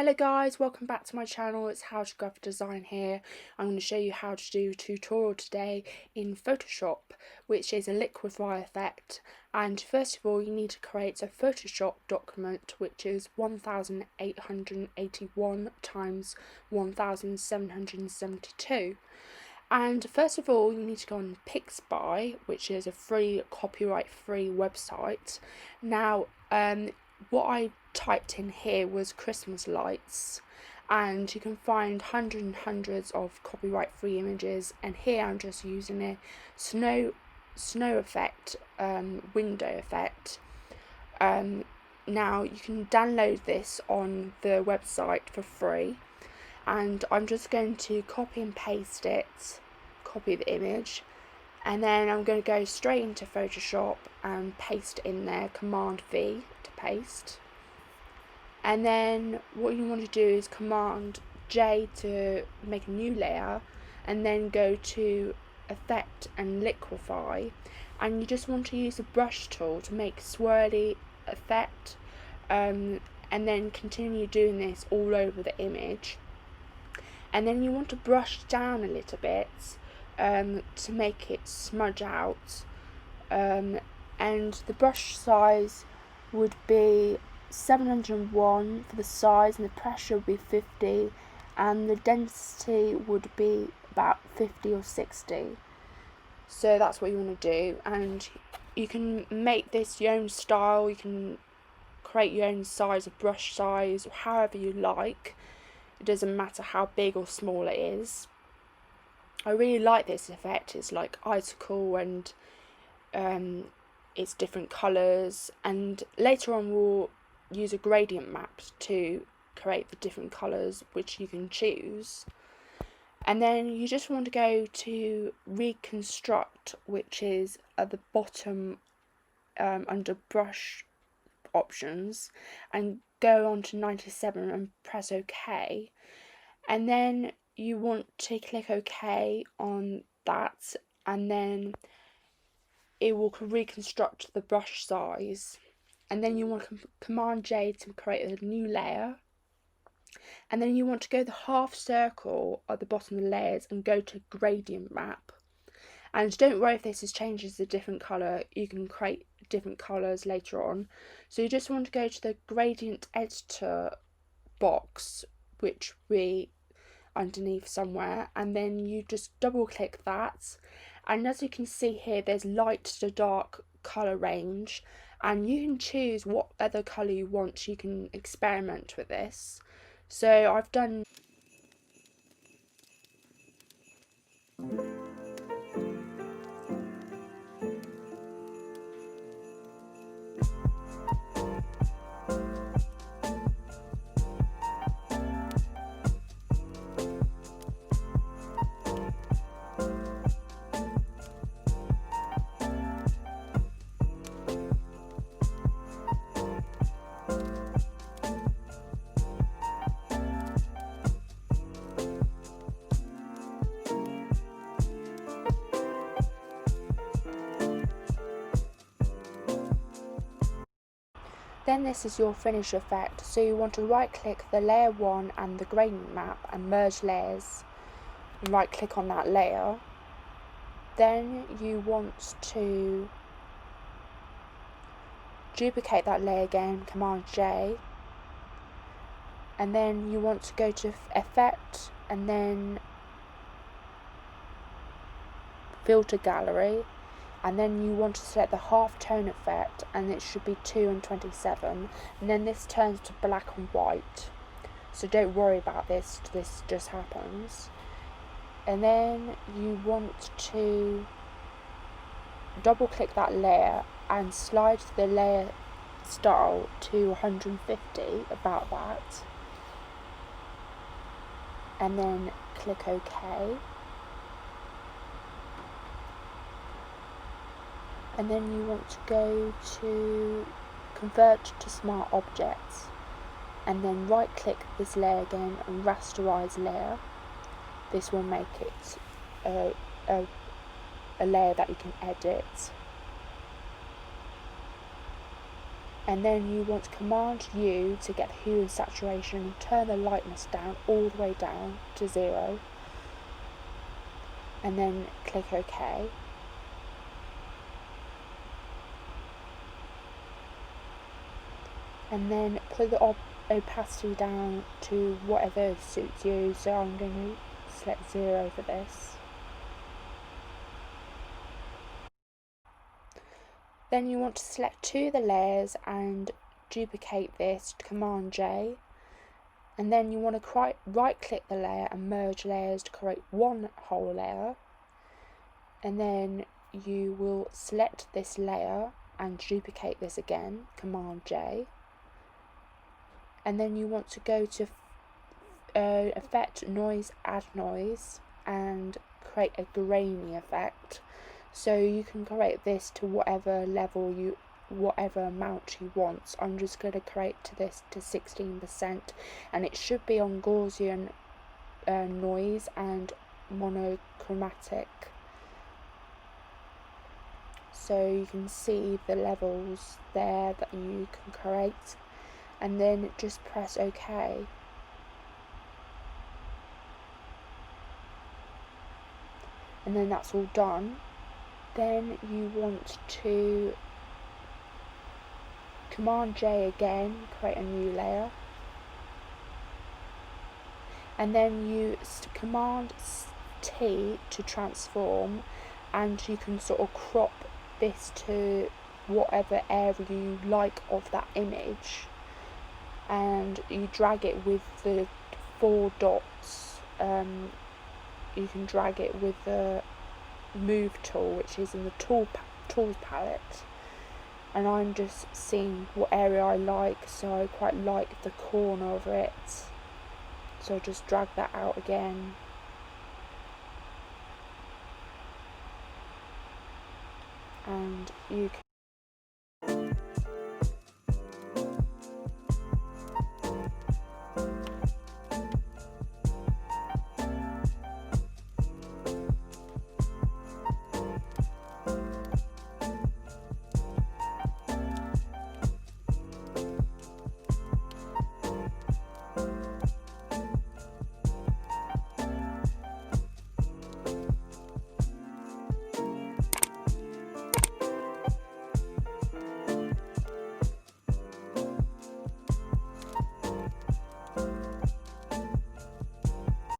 Hello guys, welcome back to my channel. It's How to Graphic Design here. I'm going to show you how to do a tutorial today in Photoshop, which is a liquify effect. And first of all, you need to create a Photoshop document, which is 1881 times 1772. And first of all, you need to go on Pixby, which is a free, copyright-free website. Now, what I typed in here was Christmas lights, and you can find hundreds and hundreds of copyright-free images. And here I'm just using a snow effect, window effect. Now you can download this on the website for free. And I'm just going to copy and paste it, copy the image, and then I'm going to go straight into Photoshop and paste in there, Command V to paste. And then what you want to do is Command J to make a new layer, and then go to Effect and Liquify, and you just want to use the brush tool to make swirly effect, and then continue doing this all over the image. And then you want to brush down a little bit to make it smudge out, and the brush size would be 701 for the size, and the pressure would be 50, and the density would be about 50 or 60. So that's what you want to do, and you can make this your own style. You can create your own size of brush size, however you like. It doesn't matter how big or small it is. I really like this effect. It's like icicle, and it's different colours, and later on we'll use a gradient map to create the different colours which you can choose. And then you just want to go to reconstruct, which is at the bottom under brush options, and go on to 97 and press OK. And then you want to click OK on that, and then it will reconstruct the brush size. And then you want to Command J to create a new layer, and then you want to go the half circle at the bottom of the layers and go to gradient map. And don't worry if this changes a different colour, you can create different colours later on. So you just want to go to the gradient editor box, which will be underneath somewhere, and then you just double click that, and as you can see here, there's light to dark colour range, and you can choose what other colour you want. You can experiment with this. So I've done Then this is your finish effect. So you want to right click the layer 1 and the gradient map and merge layers, and right click on that layer. Then you want to duplicate that layer again, Command J, and then you want to go to Effect and then Filter Gallery, and then you want to select the half tone effect, and it should be 2 and 27, and then this turns to black and white. So don't worry about this just happens. And then you want to double click that layer and slide the layer style to 150, about that, and then click OK. And then you want to go to Convert to Smart Objects, and then right click this layer again and rasterize layer. This will make it a layer that you can edit. and then you want to Command U to get the hue and saturation and turn the lightness down, all the way down to 0, and then click OK. And then put the opacity down to whatever suits you, so I'm going to select 0 for this. Then you want to select 2 of the layers and duplicate this, Command J, and then you want to right click the layer and merge layers to create one whole layer, and then you will select this layer and duplicate this again, Command J, and then you want to go to Effect, Noise, Add Noise, and create a grainy effect. So you can create this to whatever level whatever amount you want. So I'm just going to create this to 16%, and it should be on Gaussian noise and monochromatic. So you can see the levels there that you can create, and then just press OK. And then that's all done. Then you want to Command J again, create a new layer, and then you Command T to transform, and you can sort of crop this to whatever area you like of that image, and you drag it with the 4 dots. You can drag it with the Move tool, which is in the tools palette, and I'm just seeing what area I like, so I quite like the corner of it, so I'll just drag that out again, and you can